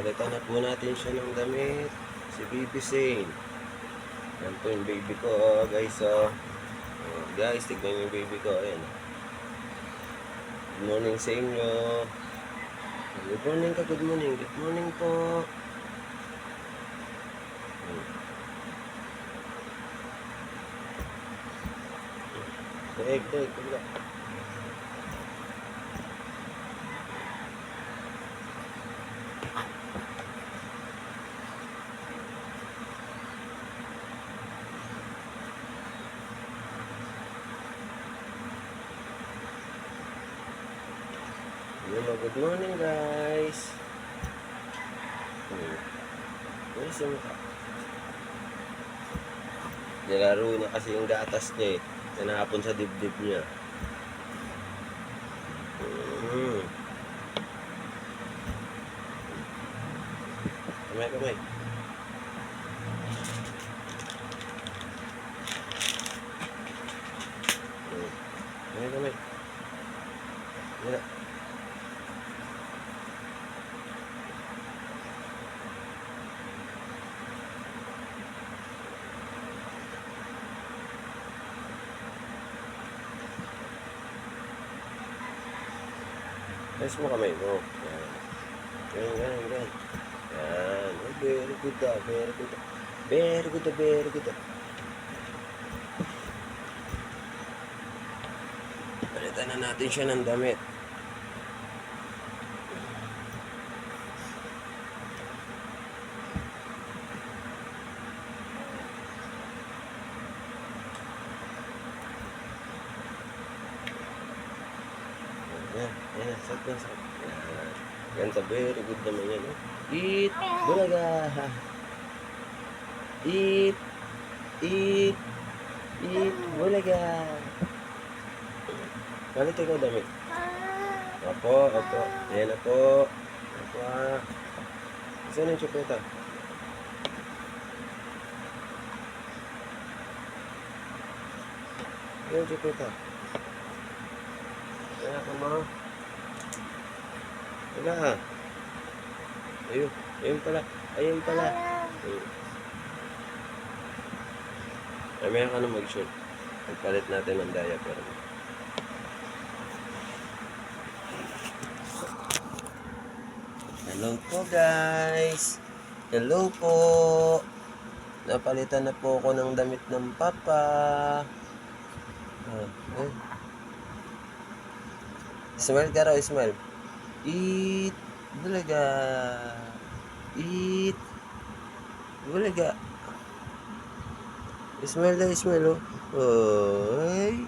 Palitan na po natin siya ng damit. Si Baby Zane. Yan po yung baby ko, guys. Guys, tignan yung baby ko. Ayan. Good morning sa inyo. Good morning ka, good morning. Good morning po. Daig. Kabila. Hello, good morning guys. Where's yung mukha? Nilaro na kasi yung gatas niya eh. Tinapon sa dibdib niya. Kamay. Kamay. Wala. Ayos mo kamay mo. Yan. Yan. Oh, very good. Very good. Palitan na natin siya ng damit. Yan, sakto. Yan, very good naman yan. Eat, bulaga. Eat, bulaga. Palit ikaw damit. Opo. Ayan na po. Saan yung tsokolata? Ayan yung tsokolata. Ayan ako mo. Wala. Ayun pala. Mamaya ka na mag-shoot. Pagpalit natin ng diaper. Hello po guys. Hello po. Napalitan na po ako ng damit ng papa. Smile ka raw, smile. Eat bulaga. Eat bulaga. Smile oh. Oy.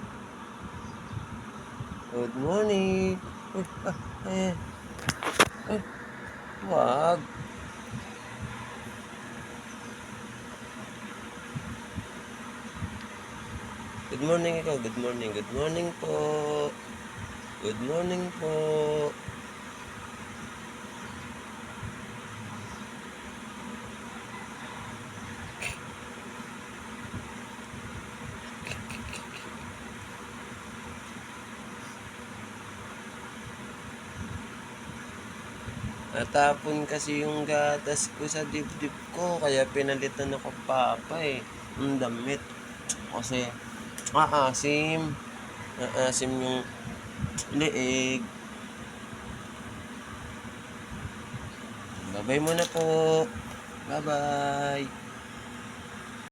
Good morning. Wag. Good morning ikaw. Good morning po. Good morning po. Natapon kasi yung gatas ko sa dibdib ko, kaya pinalitan ako papa eh. Ang damit. Kasi Aasim yung leeg. Bye-bye muna po. Bye-bye.